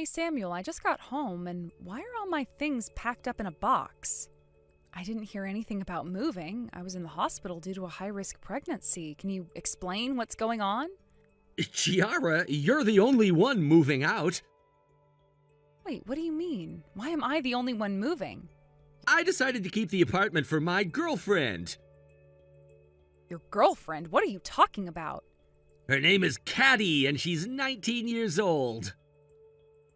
Samuel, I just got home, and why are all my things packed up in a box? I didn't hear anything about moving. I was in the hospital due to a high-risk pregnancy. Can you explain what's going on? Chiara, you're the only one moving out. Wait, what do you mean? Why am I the only one moving? I decided to keep the apartment for my girlfriend. Your girlfriend? What are you talking about? Her name is Caddy, and she's 19 years old.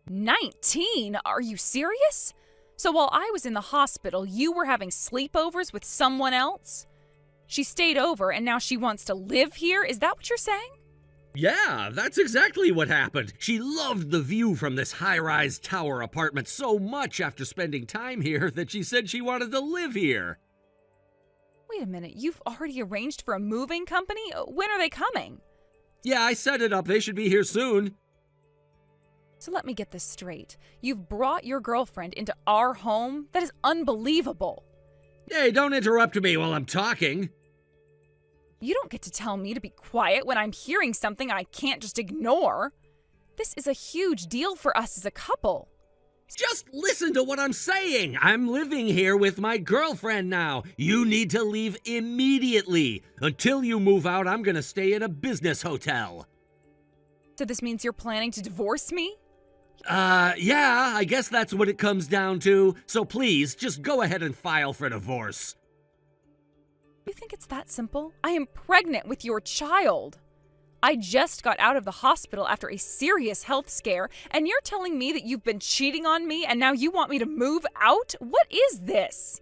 19? Are you serious? So while I was in the hospital, you were having sleepovers with someone else? She stayed over and now she wants to live here? Is that what you're saying? Yeah, that's exactly what happened. She loved the view from this high-rise tower apartment so much after spending time here that she said she wanted to live here. Wait a minute, you've already arranged for a moving company? When are they coming? Yeah, I set it up. They should be here soon. So let me get this straight. You've brought your girlfriend into our home? That is unbelievable. Hey, don't interrupt me while I'm talking. You don't get to tell me to be quiet when I'm hearing something I can't just ignore. This is a huge deal for us as a couple. Just listen to what I'm saying. I'm living here with my girlfriend now. You need to leave immediately. Until you move out, I'm gonna stay in a business hotel. So this means you're planning to divorce me? Yeah, I guess that's what it comes down to. So please, just go ahead and file for divorce. You think it's that simple? I am pregnant with your child. I just got out of the hospital after a serious health scare, and you're telling me that you've been cheating on me and now you want me to move out? What is this?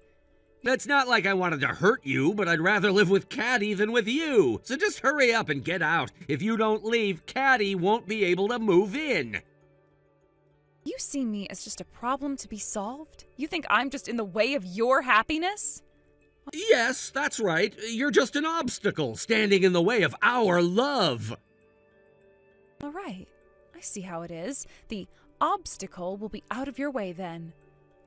It's not like I wanted to hurt you, but I'd rather live with Caddy than with you. So just hurry up and get out. If you don't leave, Caddy won't be able to move in. You see me as just a problem to be solved? You think I'm just in the way of your happiness? Yes, that's right. You're just an obstacle standing in the way of our love. All right. I see how it is. The obstacle will be out of your way then.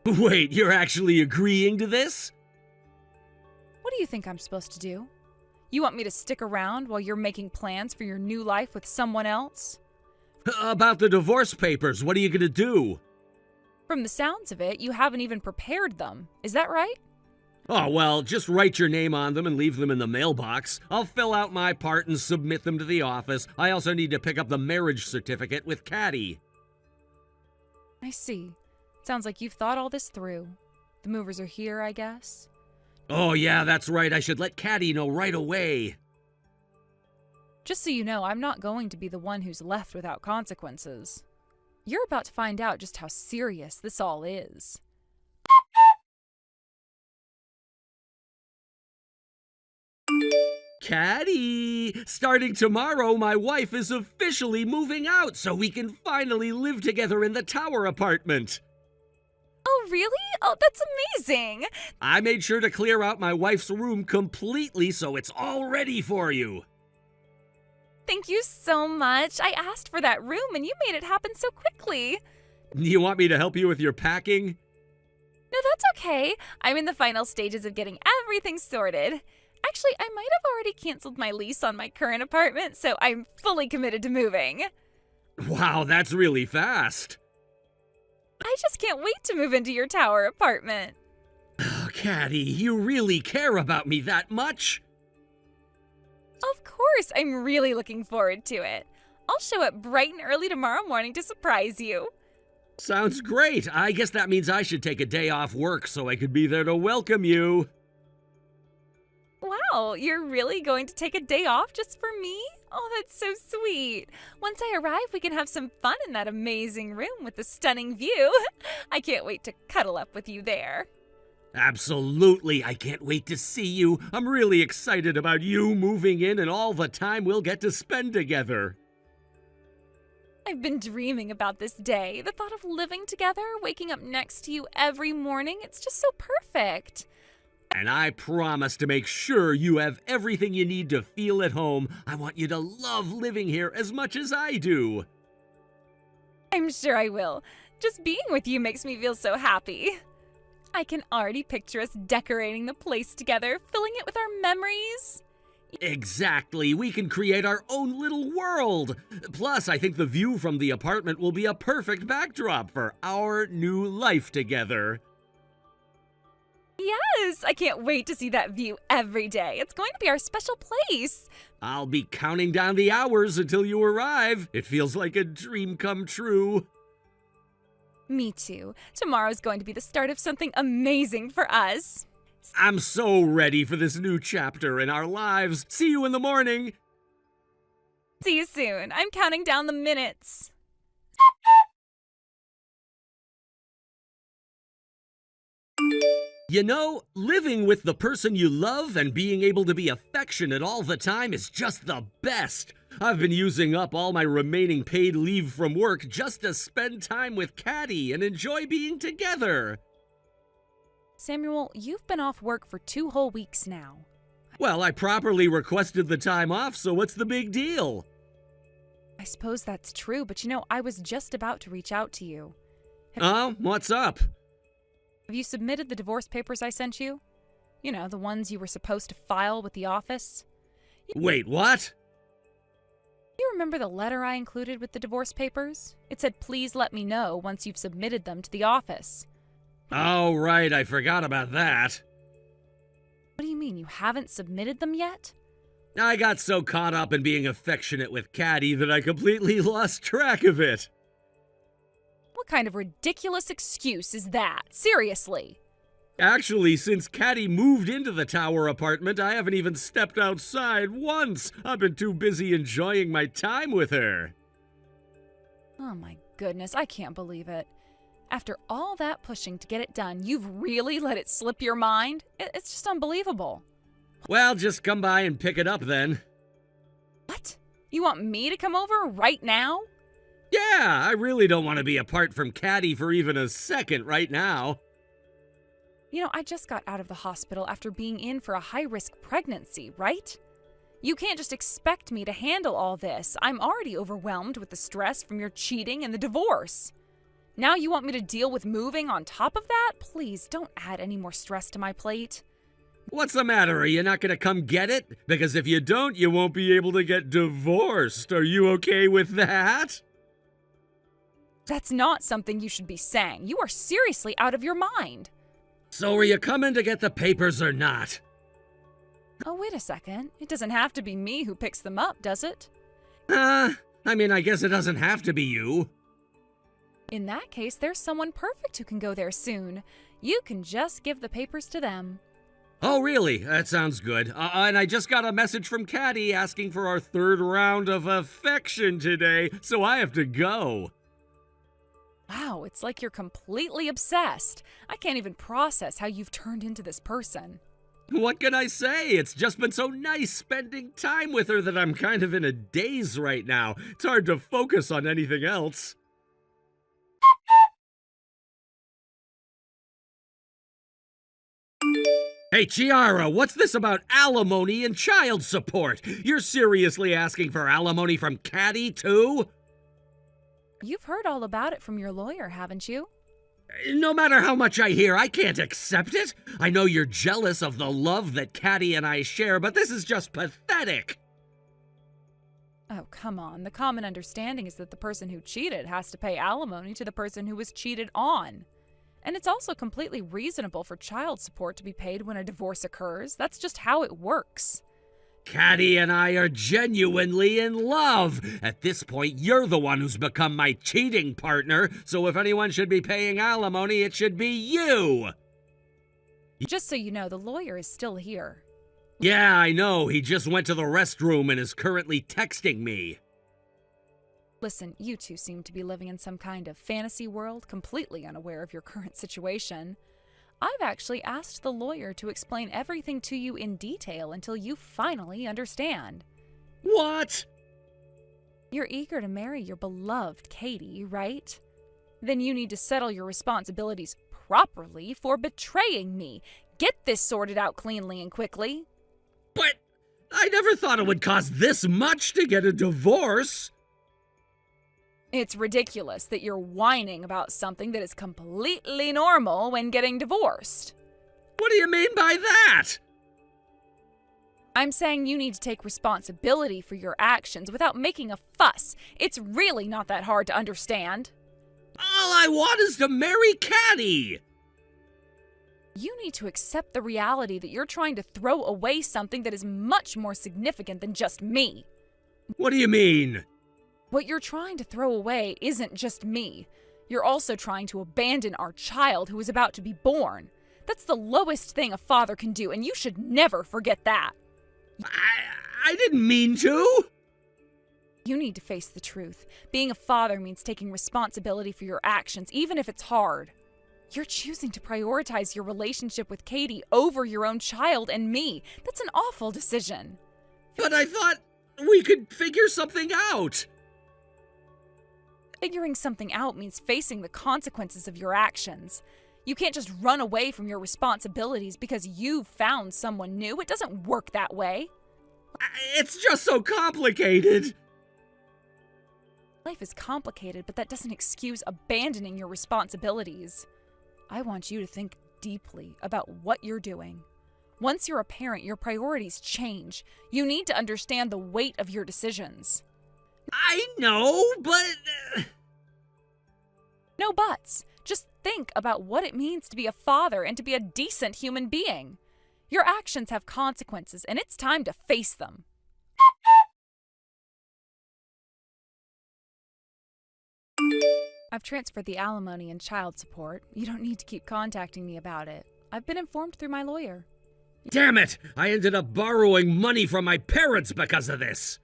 Wait, you're actually agreeing to this? What do you think I'm supposed to do? You want me to stick around while you're making plans for your new life with someone else? About the divorce papers, what are you gonna do? From the sounds of it, you haven't even prepared them. Is that right? Oh, well, just write your name on them and leave them in the mailbox. I'll fill out my part and submit them to the office. I also need to pick up the marriage certificate with Caddy. I see. Sounds like you've thought all this through. The movers are here, I guess? Oh, yeah, that's right. I should let Caddy know right away. Just so you know, I'm not going to be the one who's left without consequences. You're about to find out just how serious this all is. Caddy! Starting tomorrow, my wife is officially moving out so we can finally live together in the tower apartment. Oh, really? Oh, that's amazing! I made sure to clear out my wife's room completely so it's all ready for you. Thank you so much. I asked for that room and you made it happen so quickly. You want me to help you with your packing? No, that's okay. I'm in the final stages of getting everything sorted. Actually, I might have already canceled my lease on my current apartment, so I'm fully committed to moving. Wow, that's really fast. I just can't wait to move into your tower apartment. Oh, Caddy, you really care about me that much? Of course, I'm really looking forward to it. I'll show up bright and early tomorrow morning to surprise you. Sounds great. I guess that means I should take a day off work so I could be there to welcome you. Wow, you're really going to take a day off just for me? Oh, that's so sweet. Once I arrive, we can have some fun in that amazing room with the stunning view. I can't wait to cuddle up with you there. Absolutely, I can't wait to see you. I'm really excited about you moving in and all the time we'll get to spend together. I've been dreaming about this day. The thought of living together, waking up next to you every morning, it's just so perfect. And I promise to make sure you have everything you need to feel at home. I want you to love living here as much as I do. I'm sure I will. Just being with you makes me feel so happy. I can already picture us decorating the place together, filling it with our memories. Exactly. We can create our own little world. Plus, I think the view from the apartment will be a perfect backdrop for our new life together. Yes, I can't wait to see that view every day. It's going to be our special place. I'll be counting down the hours until you arrive. It feels like a dream come true. Me too. Tomorrow's going to be the start of something amazing for us. I'm so ready for this new chapter in our lives. See you in the morning. See you soon. I'm counting down the minutes. You know, living with the person you love and being able to be affectionate all the time is just the best. I've been using up all my remaining paid leave from work just to spend time with Caddy and enjoy being together. Samuel, you've been off work for 2 whole weeks now. Well, I properly requested the time off, so what's the big deal? I suppose that's true, but I was just about to reach out to you. Oh, what's up? Have you submitted the divorce papers I sent you? You know, the ones you were supposed to file with the office. Wait, what? You remember the letter I included with the divorce papers? It said, please let me know once you've submitted them to the office. Oh, right, I forgot about that. What do you mean, you haven't submitted them yet? I got so caught up in being affectionate with Caddy that I completely lost track of it. What kind of ridiculous excuse is that? Seriously. Actually, since Caddy moved into the tower apartment, I haven't even stepped outside once. I've been too busy enjoying my time with her. Oh my goodness, I can't believe it. After all that pushing to get it done, you've really let it slip your mind? It's just unbelievable. Well, just come by and pick it up then. What? You want me to come over right now? Yeah, I really don't want to be apart from Caddy for even a second right now. I just got out of the hospital after being in for a high-risk pregnancy, right? You can't just expect me to handle all this. I'm already overwhelmed with the stress from your cheating and the divorce. Now you want me to deal with moving on top of that? Please, don't add any more stress to my plate. What's the matter? Are you not going to come get it? Because if you don't, you won't be able to get divorced. Are you okay with that? That's not something you should be saying. You are seriously out of your mind. So are you coming to get the papers or not? Oh, wait a second. It doesn't have to be me who picks them up, does it? I guess it doesn't have to be you. In that case, there's someone perfect who can go there soon. You can just give the papers to them. Oh, really? That sounds good. And I just got a message from Caddy asking for our 3rd round of affection today, so I have to go. Wow, it's like you're completely obsessed. I can't even process how you've turned into this person. What can I say? It's just been so nice spending time with her that I'm kind of in a daze right now. It's hard to focus on anything else. Hey, Chiara, what's this about alimony and child support? You're seriously asking for alimony from Caddy, too? You've heard all about it from your lawyer, haven't you? No matter how much I hear, I can't accept it. I know you're jealous of the love that Caddy and I share, but this is just pathetic. Oh, come on. The common understanding is that the person who cheated has to pay alimony to the person who was cheated on. And it's also completely reasonable for child support to be paid when a divorce occurs. That's just how it works. Caddy and I are genuinely in love. At this point, you're the one who's become my cheating partner, so if anyone should be paying alimony, it should be you. Just so you know, the lawyer is still here. Yeah, I know. He just went to the restroom and is currently texting me. Listen, you two seem to be living in some kind of fantasy world, completely unaware of your current situation. I've actually asked the lawyer to explain everything to you in detail until you finally understand. What? You're eager to marry your beloved Katie, right? Then you need to settle your responsibilities properly for betraying me. Get this sorted out cleanly and quickly. But I never thought it would cost this much to get a divorce. It's ridiculous that you're whining about something that is completely normal when getting divorced. What do you mean by that? I'm saying you need to take responsibility for your actions without making a fuss. It's really not that hard to understand. All I want is to marry Caddy! You need to accept the reality that you're trying to throw away something that is much more significant than just me. What do you mean? What you're trying to throw away isn't just me. You're also trying to abandon our child who is about to be born. That's the lowest thing a father can do, and you should never forget that. I didn't mean to! You need to face the truth. Being a father means taking responsibility for your actions, even if it's hard. You're choosing to prioritize your relationship with Katie over your own child and me. That's an awful decision. But I thought we could figure something out. Figuring something out means facing the consequences of your actions. You can't just run away from your responsibilities because you've found someone new. It doesn't work that way. It's just so complicated. Life is complicated, but that doesn't excuse abandoning your responsibilities. I want you to think deeply about what you're doing. Once you're a parent, your priorities change. You need to understand the weight of your decisions. I know, but... No buts. Just think about what it means to be a father and to be a decent human being. Your actions have consequences, and it's time to face them. I've transferred the alimony and child support. You don't need to keep contacting me about it. I've been informed through my lawyer. Damn it! I ended up borrowing money from my parents because of this!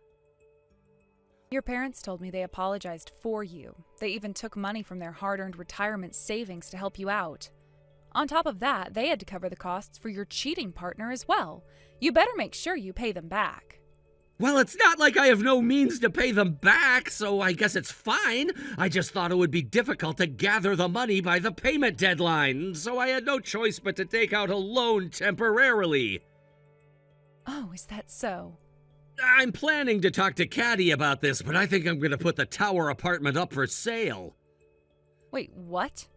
Your parents told me they apologized for you. They even took money from their hard-earned retirement savings to help you out. On top of that, they had to cover the costs for your cheating partner as well. You better make sure you pay them back. Well, it's not like I have no means to pay them back, so I guess it's fine. I just thought it would be difficult to gather the money by the payment deadline, so I had no choice but to take out a loan temporarily. Oh, is that so? I'm planning to talk to Caddy about this, but I think I'm going to put the tower apartment up for sale. Wait, what?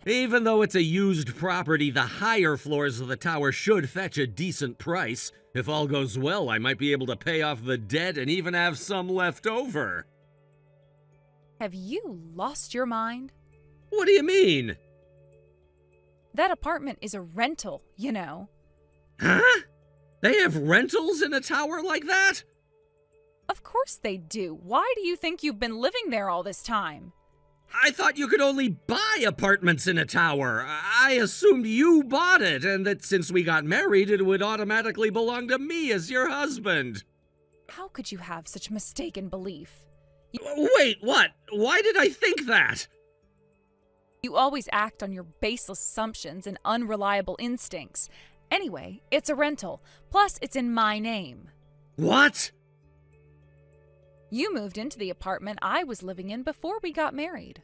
Even though it's a used property, the higher floors of the tower should fetch a decent price. If all goes well, I might be able to pay off the debt and even have some left over. Have you lost your mind? What do you mean? That apartment is a rental, you know. Huh? They have rentals in a tower like that? Of course they do. Why do you think you've been living there all this time? I thought you could only buy apartments in a tower. I assumed you bought it, and that since we got married, it would automatically belong to me as your husband. How could you have such mistaken belief? Wait, what? Why did I think that? You always act on your baseless assumptions and unreliable instincts. Anyway, it's a rental. Plus, it's in my name. What? You moved into the apartment I was living in before we got married.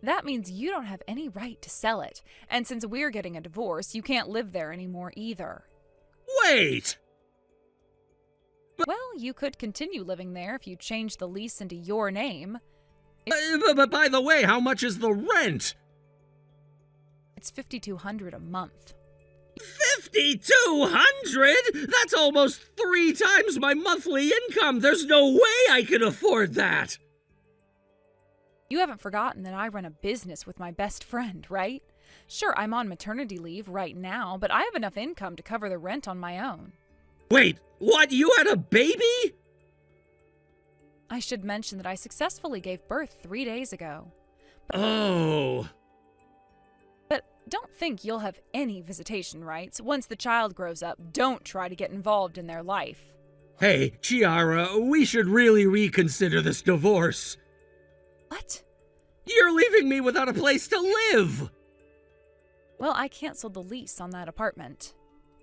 That means you don't have any right to sell it. And since we're getting a divorce, you can't live there anymore either. Wait! Well, you could continue living there if you change the lease into your name. But by the way, how much is the rent? It's $5,200 a month. 5,200? That's almost 3 times my monthly income. There's no way I can afford that. You haven't forgotten that I run a business with my best friend, right? Sure, I'm on maternity leave right now, but I have enough income to cover the rent on my own. Wait, what? You had a baby? I should mention that I successfully gave birth 3 days ago. Oh. But don't think you'll have any visitation rights. Once the child grows up, don't try to get involved in their life. Hey, Chiara, we should really reconsider this divorce. What? You're leaving me without a place to live. Well, I canceled the lease on that apartment.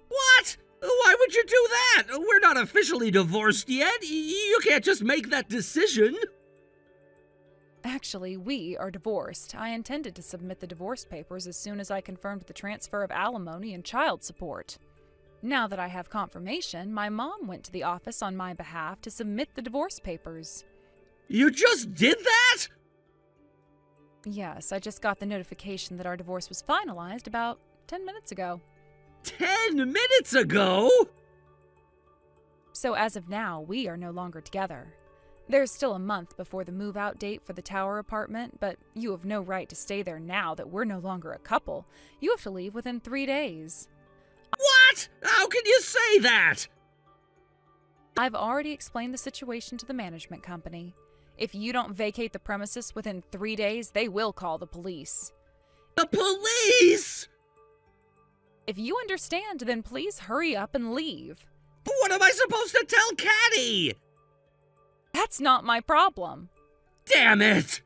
What? Why would you do that? We're not officially divorced yet. You can't just make that decision. Actually, we are divorced. I intended to submit the divorce papers as soon as I confirmed the transfer of alimony and child support. Now that I have confirmation, my mom went to the office on my behalf to submit the divorce papers. You just did that? Yes, I just got the notification that our divorce was finalized about 10 minutes ago. 10 minutes ago? So as of now, we are no longer together. There's still a month before the move-out date for the tower apartment, but you have no right to stay there now that we're no longer a couple. You have to leave within 3 days. What? How can you say that? I've already explained the situation to the management company. If you don't vacate the premises within 3 days, they will call the police. The police? If you understand, then please hurry up and leave. What am I supposed to tell Caddy? That's not my problem. Damn it!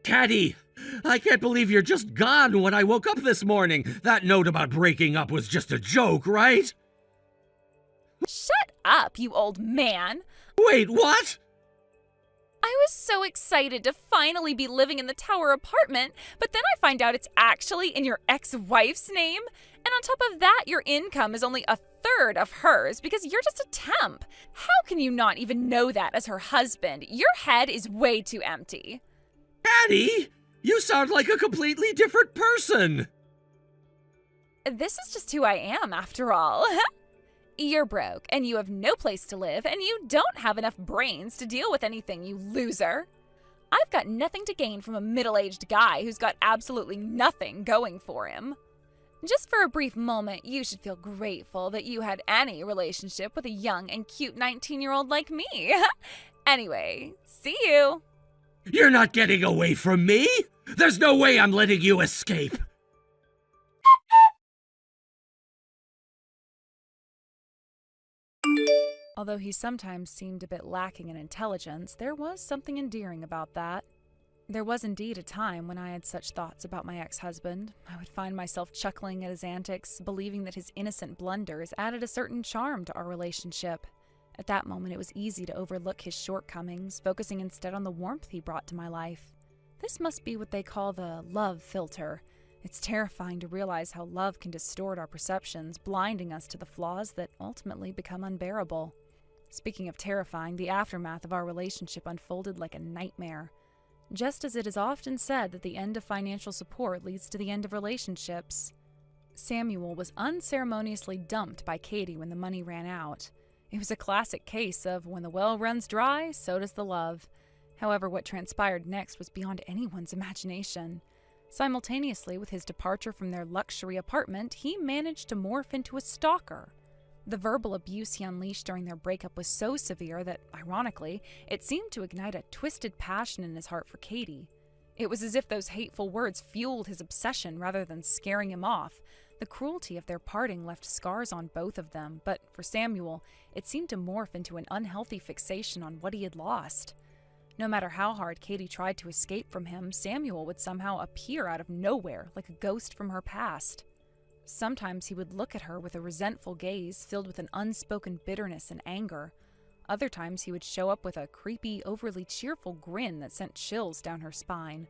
Caddy, I can't believe you're just gone when I woke up this morning. That note about breaking up was just a joke, right? Shut up, you old man! Wait, what? I was so excited to finally be living in the tower apartment, but then I find out it's actually in your ex-wife's name. And on top of that, your income is only a third of hers because you're just a temp. How can you not even know that as her husband? Your head is way too empty. Caddy, you sound like a completely different person. This is just who I am, after all. You're broke, and you have no place to live, and you don't have enough brains to deal with anything, you loser. I've got nothing to gain from a middle-aged guy who's got absolutely nothing going for him. Just for a brief moment, you should feel grateful that you had any relationship with a young and cute 19-year-old like me. Anyway, see you. You're not getting away from me. There's no way I'm letting you escape. Although he sometimes seemed a bit lacking in intelligence, there was something endearing about that. There was indeed a time when I had such thoughts about my ex-husband. I would find myself chuckling at his antics, believing that his innocent blunders added a certain charm to our relationship. At that moment, it was easy to overlook his shortcomings, focusing instead on the warmth he brought to my life. This must be what they call the love filter. It's terrifying to realize how love can distort our perceptions, blinding us to the flaws that ultimately become unbearable. Speaking of terrifying, the aftermath of our relationship unfolded like a nightmare. Just as it is often said that the end of financial support leads to the end of relationships. Samuel was unceremoniously dumped by Katie when the money ran out. It was a classic case of when the well runs dry, so does the love. However, what transpired next was beyond anyone's imagination. Simultaneously with his departure from their luxury apartment, he managed to morph into a stalker. The verbal abuse he unleashed during their breakup was so severe that, ironically, it seemed to ignite a twisted passion in his heart for Katie. It was as if those hateful words fueled his obsession rather than scaring him off. The cruelty of their parting left scars on both of them, but for Samuel, it seemed to morph into an unhealthy fixation on what he had lost. No matter how hard Katie tried to escape from him, Samuel would somehow appear out of nowhere like a ghost from her past. Sometimes he would look at her with a resentful gaze filled with an unspoken bitterness and anger. Other times he would show up with a creepy, overly cheerful grin that sent chills down her spine.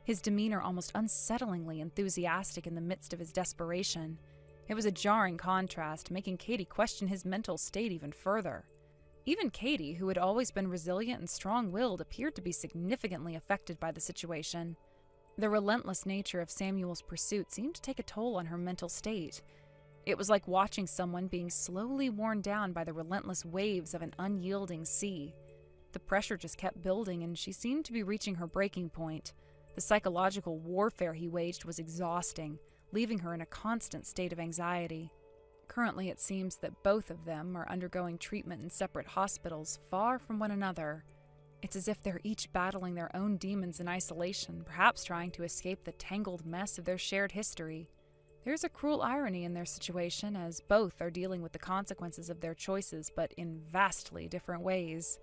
His demeanor almost unsettlingly enthusiastic in the midst of his desperation. It was a jarring contrast, making Katie question his mental state even further. Even Katie, who had always been resilient and strong-willed, appeared to be significantly affected by the situation. The relentless nature of Samuel's pursuit seemed to take a toll on her mental state. It was like watching someone being slowly worn down by the relentless waves of an unyielding sea. The pressure just kept building, and she seemed to be reaching her breaking point. The psychological warfare he waged was exhausting, leaving her in a constant state of anxiety. Currently, it seems that both of them are undergoing treatment in separate hospitals, far from one another. It's as if they're each battling their own demons in isolation, perhaps trying to escape the tangled mess of their shared history. There's a cruel irony in their situation, as both are dealing with the consequences of their choices, but in vastly different ways.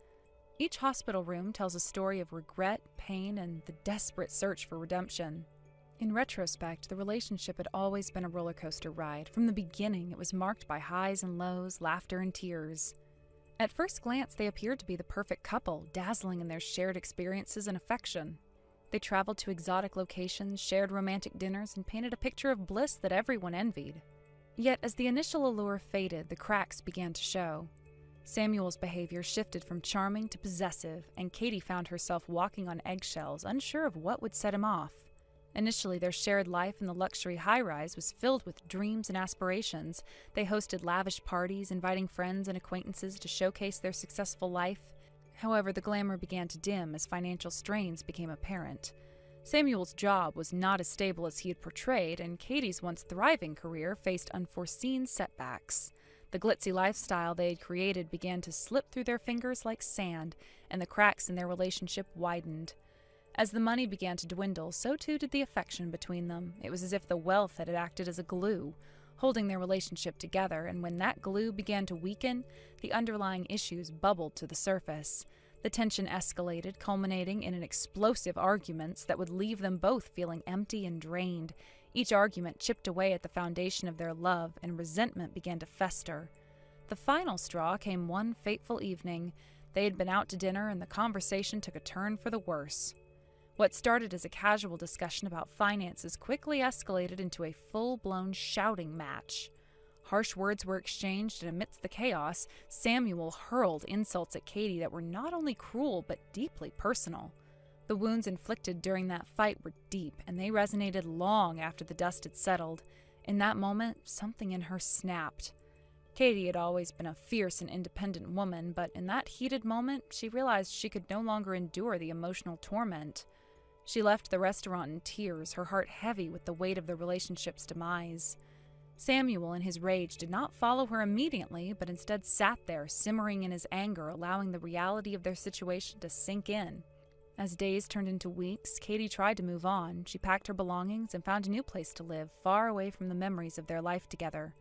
Each hospital room tells a story of regret, pain, and the desperate search for redemption. In retrospect, the relationship had always been a roller coaster ride. From the beginning, it was marked by highs and lows, laughter and tears. At first glance, they appeared to be the perfect couple, dazzling in their shared experiences and affection. They traveled to exotic locations, shared romantic dinners, and painted a picture of bliss that everyone envied. Yet, as the initial allure faded, the cracks began to show. Samuel's behavior shifted from charming to possessive, and Katie found herself walking on eggshells, unsure of what would set him off. Initially, their shared life in the luxury high-rise was filled with dreams and aspirations. They hosted lavish parties, inviting friends and acquaintances to showcase their successful life. However, the glamour began to dim as financial strains became apparent. Samuel's job was not as stable as he had portrayed, and Katie's once thriving career faced unforeseen setbacks. The glitzy lifestyle they had created began to slip through their fingers like sand, and the cracks in their relationship widened. As the money began to dwindle, so too did the affection between them. It was as if the wealth had acted as a glue, holding their relationship together, and when that glue began to weaken, the underlying issues bubbled to the surface. The tension escalated, culminating in an explosive arguments that would leave them both feeling empty and drained. Each argument chipped away at the foundation of their love, and resentment began to fester. The final straw came one fateful evening. They had been out to dinner, and the conversation took a turn for the worse. What started as a casual discussion about finances quickly escalated into a full-blown shouting match. Harsh words were exchanged, and amidst the chaos, Samuel hurled insults at Katie that were not only cruel but deeply personal. The wounds inflicted during that fight were deep, and they resonated long after the dust had settled. In that moment, something in her snapped. Katie had always been a fierce and independent woman, but in that heated moment, she realized she could no longer endure the emotional torment. She left the restaurant in tears, her heart heavy with the weight of the relationship's demise. Samuel, in his rage, did not follow her immediately, but instead sat there, simmering in his anger, allowing the reality of their situation to sink in. As days turned into weeks, Katie tried to move on. She packed her belongings and found a new place to live, far away from the memories of their life together.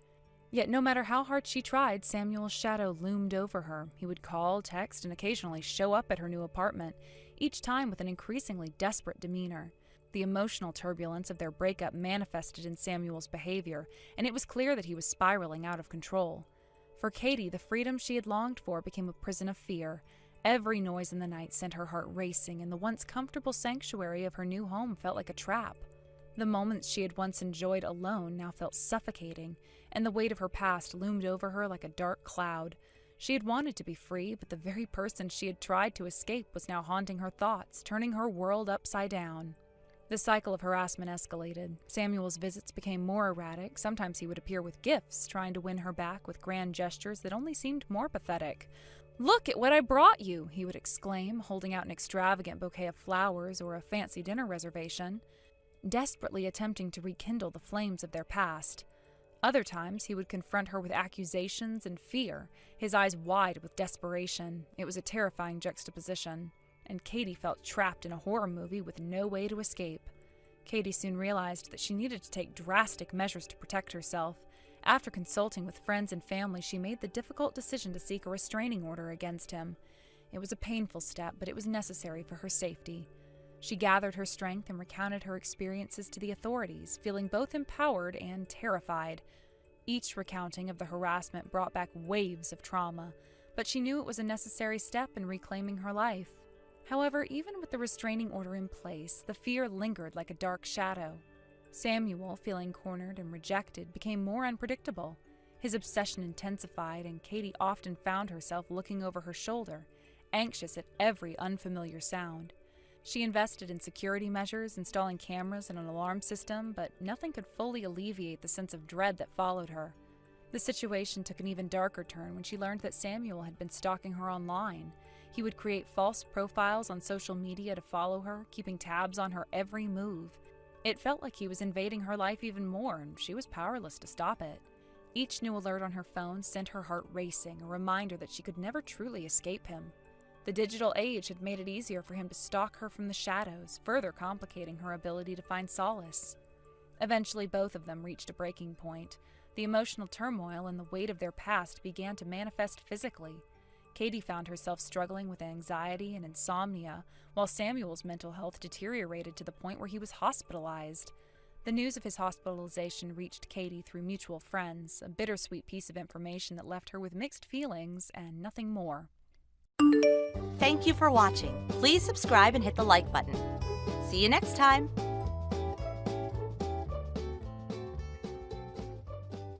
Yet no matter how hard she tried, Samuel's shadow loomed over her. He would call, text, and occasionally show up at her new apartment, each time with an increasingly desperate demeanor. The emotional turbulence of their breakup manifested in Samuel's behavior, and it was clear that he was spiraling out of control. For Katie, the freedom she had longed for became a prison of fear. Every noise in the night sent her heart racing, and the once comfortable sanctuary of her new home felt like a trap. The moments she had once enjoyed alone now felt suffocating, and the weight of her past loomed over her like a dark cloud. She had wanted to be free, but the very person she had tried to escape was now haunting her thoughts, turning her world upside down. The cycle of harassment escalated. Samuel's visits became more erratic. Sometimes he would appear with gifts, trying to win her back with grand gestures that only seemed more pathetic. "Look at what I brought you," he would exclaim, holding out an extravagant bouquet of flowers or a fancy dinner reservation, desperately attempting to rekindle the flames of their past. Other times, he would confront her with accusations and fear, his eyes wide with desperation. It was a terrifying juxtaposition, and Katie felt trapped in a horror movie with no way to escape. Katie soon realized that she needed to take drastic measures to protect herself. After consulting with friends and family, she made the difficult decision to seek a restraining order against him. It was a painful step, but it was necessary for her safety. She gathered her strength and recounted her experiences to the authorities, feeling both empowered and terrified. Each recounting of the harassment brought back waves of trauma, but she knew it was a necessary step in reclaiming her life. However, even with the restraining order in place, the fear lingered like a dark shadow. Samuel, feeling cornered and rejected, became more unpredictable. His obsession intensified, and Katie often found herself looking over her shoulder, anxious at every unfamiliar sound. She invested in security measures, installing cameras and an alarm system, but nothing could fully alleviate the sense of dread that followed her. The situation took an even darker turn when she learned that Samuel had been stalking her online. He would create false profiles on social media to follow her, keeping tabs on her every move. It felt like he was invading her life even more, and she was powerless to stop it. Each new alert on her phone sent her heart racing, a reminder that she could never truly escape him. The digital age had made it easier for him to stalk her from the shadows, further complicating her ability to find solace. Eventually, both of them reached a breaking point. The emotional turmoil and the weight of their past began to manifest physically. Katie found herself struggling with anxiety and insomnia, while Samuel's mental health deteriorated to the point where he was hospitalized. The news of his hospitalization reached Katie through mutual friends, a bittersweet piece of information that left her with mixed feelings and nothing more. Thank you for watching. Please subscribe and hit the like button. See you next time.